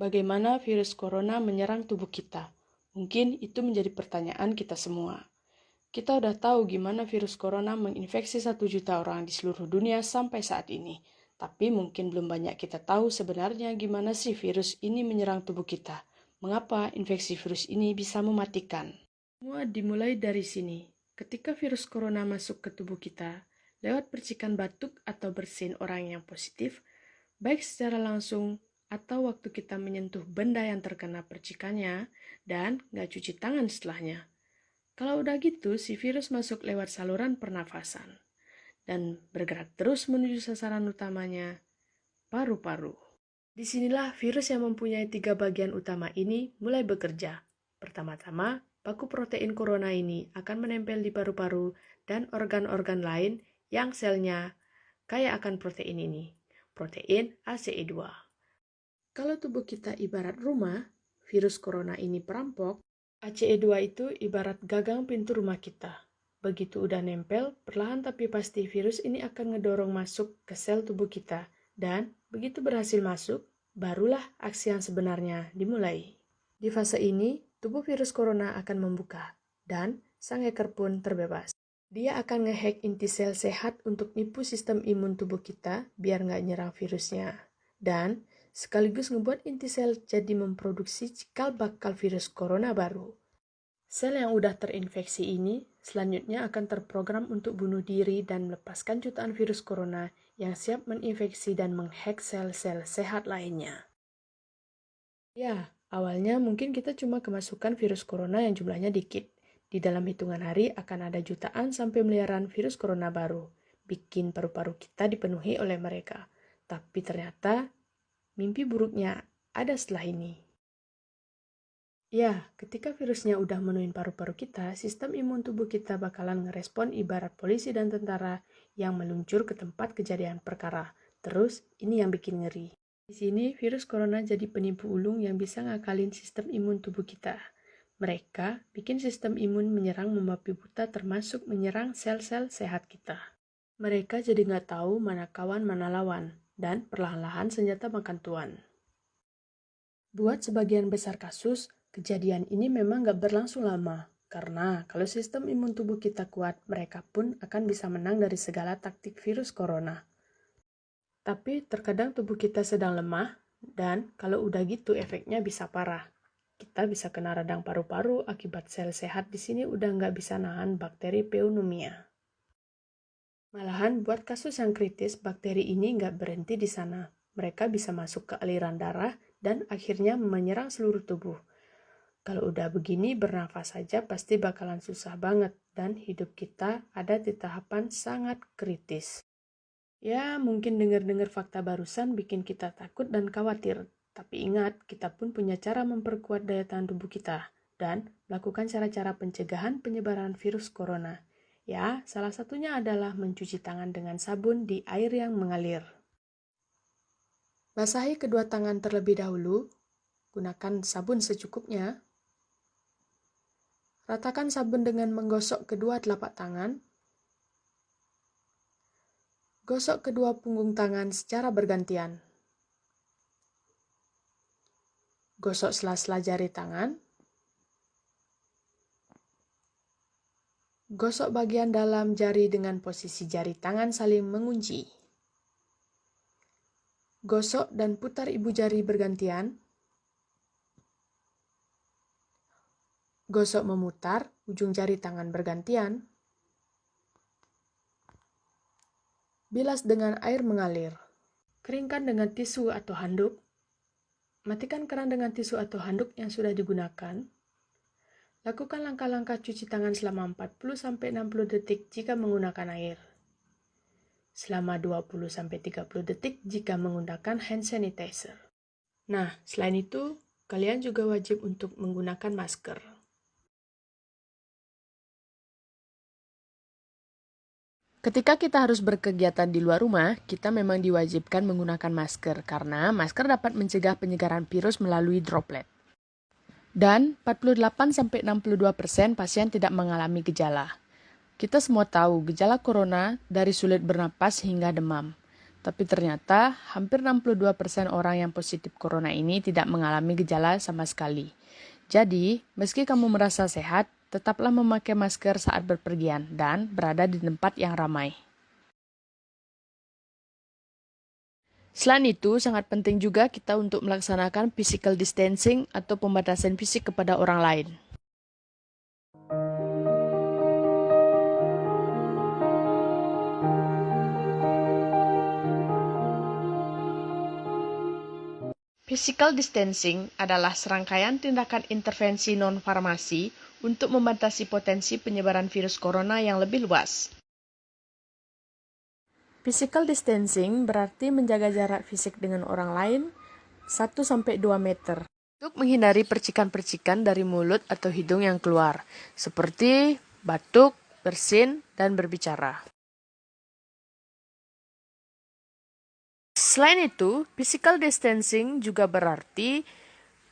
Bagaimana virus corona menyerang tubuh kita? Mungkin itu menjadi pertanyaan kita semua. Kita udah tahu gimana virus corona menginfeksi 1 juta orang di seluruh dunia sampai saat ini. Tapi mungkin belum banyak kita tahu sebenarnya gimana sih virus ini menyerang tubuh kita. Mengapa infeksi virus ini bisa mematikan? Semua dimulai dari sini. Ketika virus corona masuk ke tubuh kita, lewat percikan batuk atau bersin orang yang positif, baik secara langsung atau waktu kita menyentuh benda yang terkena percikannya dan nggak cuci tangan setelahnya. Kalau udah gitu, si virus masuk lewat saluran pernafasan dan bergerak terus menuju sasaran utamanya, paru-paru. Disinilah virus yang mempunyai 3 bagian utama ini mulai bekerja. Pertama-tama, baku protein corona ini akan menempel di paru-paru dan organ-organ lain yang selnya kaya akan protein ini, protein ACE2. Kalau tubuh kita ibarat rumah, virus corona ini perampok, ACE2 itu ibarat gagang pintu rumah kita. Begitu udah nempel, perlahan tapi pasti virus ini akan ngedorong masuk ke sel tubuh kita. Dan begitu berhasil masuk, barulah aksi yang sebenarnya dimulai. Di fase ini, tubuh virus corona akan membuka, dan sang hacker pun terbebas. Dia akan ngehack inti sel sehat untuk nipu sistem imun tubuh kita biar nggak nyerang virusnya. Dan sekaligus ngebuat inti sel jadi memproduksi cikal bakal virus corona baru. Sel yang udah terinfeksi ini selanjutnya akan terprogram untuk bunuh diri dan melepaskan jutaan virus corona yang siap menginfeksi dan menghack sel-sel sehat lainnya. Ya, awalnya mungkin kita cuma kemasukan virus corona yang jumlahnya dikit. Di dalam hitungan hari akan ada jutaan sampai miliaran virus corona baru, bikin paru-paru kita dipenuhi oleh mereka. Tapi ternyata mimpi buruknya ada setelah ini. Ya, ketika virusnya udah menuin paru-paru kita, sistem imun tubuh kita bakalan ngerespon ibarat polisi dan tentara yang meluncur ke tempat kejadian perkara. Terus, ini yang bikin ngeri. Di sini, virus corona jadi penipu ulung yang bisa ngakalin sistem imun tubuh kita. Mereka bikin sistem imun menyerang membabi buta termasuk menyerang sel-sel sehat kita. Mereka jadi nggak tahu mana kawan mana lawan. dan perlahan-lahan senjata makan tuan. Buat sebagian besar kasus, kejadian ini memang gak berlangsung lama, karena kalau sistem imun tubuh kita kuat, mereka pun akan bisa menang dari segala taktik virus corona. Tapi terkadang tubuh kita sedang lemah, dan kalau udah gitu efeknya bisa parah. Kita bisa kena radang paru-paru akibat sel sehat di sini udah nggak bisa nahan bakteri pneumonia. Malahan buat kasus yang kritis, bakteri ini nggak berhenti di sana. Mereka bisa masuk ke aliran darah dan akhirnya menyerang seluruh tubuh. Kalau udah begini, bernafas saja pasti bakalan susah banget dan hidup kita ada di tahapan sangat kritis. Ya, mungkin dengar-dengar fakta barusan bikin kita takut dan khawatir. Tapi ingat, kita pun punya cara memperkuat daya tahan tubuh kita dan melakukan cara-cara pencegahan penyebaran virus corona. Ya, salah satunya adalah mencuci tangan dengan sabun di air yang mengalir. Basahi kedua tangan terlebih dahulu, gunakan sabun secukupnya. Ratakan sabun dengan menggosok kedua telapak tangan. Gosok kedua punggung tangan secara bergantian. Gosok sela-sela jari tangan. Gosok bagian dalam jari dengan posisi jari tangan saling mengunci. Gosok dan putar ibu jari bergantian. Gosok memutar ujung jari tangan bergantian. Bilas dengan air mengalir. Keringkan dengan tisu atau handuk. Matikan keran dengan tisu atau handuk yang sudah digunakan. Lakukan langkah-langkah cuci tangan selama 40-60 detik jika menggunakan air. Selama 20-30 detik jika menggunakan hand sanitizer. Nah, selain itu, kalian juga wajib untuk menggunakan masker. Ketika kita harus berkegiatan di luar rumah, kita memang diwajibkan menggunakan masker karena masker dapat mencegah penyegaran virus melalui droplet. Dan 48-62% pasien tidak mengalami gejala. Kita semua tahu gejala corona dari sulit bernapas hingga demam. Tapi ternyata hampir 62% orang yang positif corona ini tidak mengalami gejala sama sekali. Jadi, meski kamu merasa sehat, tetaplah memakai masker saat berpergian dan berada di tempat yang ramai. Selain itu, sangat penting juga kita untuk melaksanakan physical distancing atau pembatasan fisik kepada orang lain. Physical distancing adalah serangkaian tindakan intervensi non-farmasi untuk membatasi potensi penyebaran virus corona yang lebih luas. Physical distancing berarti menjaga jarak fisik dengan orang lain 1-2 meter untuk menghindari percikan-percikan dari mulut atau hidung yang keluar, seperti batuk, bersin, dan berbicara. Selain itu, physical distancing juga berarti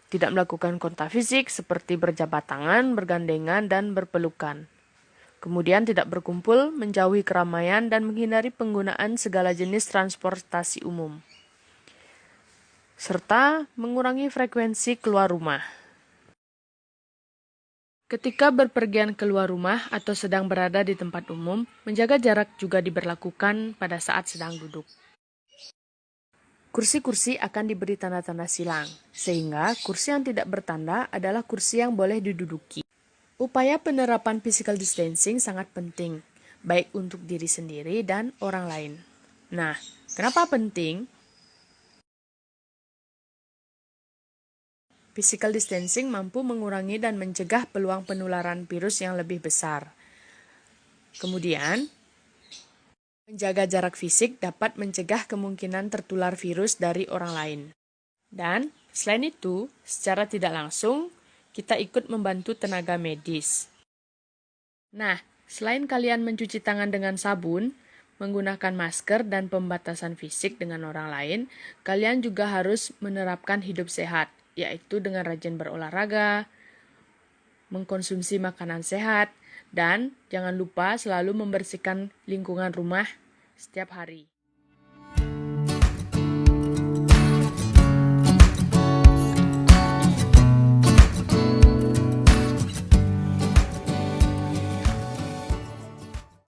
tidak melakukan kontak fisik seperti berjabat tangan, bergandengan, dan berpelukan. Kemudian tidak berkumpul, menjauhi keramaian, dan menghindari penggunaan segala jenis transportasi umum. Serta mengurangi frekuensi keluar rumah. Ketika berpergian keluar rumah atau sedang berada di tempat umum, menjaga jarak juga diberlakukan pada saat sedang duduk. Kursi-kursi akan diberi tanda-tanda silang, sehingga kursi yang tidak bertanda adalah kursi yang boleh diduduki. Upaya penerapan physical distancing sangat penting, baik untuk diri sendiri dan orang lain. Nah, kenapa penting? Physical distancing mampu mengurangi dan mencegah peluang penularan virus yang lebih besar. Kemudian, menjaga jarak fisik dapat mencegah kemungkinan tertular virus dari orang lain. Dan, selain itu, secara tidak langsung, kita ikut membantu tenaga medis. Nah, selain kalian mencuci tangan dengan sabun, menggunakan masker dan pembatasan fisik dengan orang lain, kalian juga harus menerapkan hidup sehat, yaitu dengan rajin berolahraga, mengkonsumsi makanan sehat, dan jangan lupa selalu membersihkan lingkungan rumah setiap hari.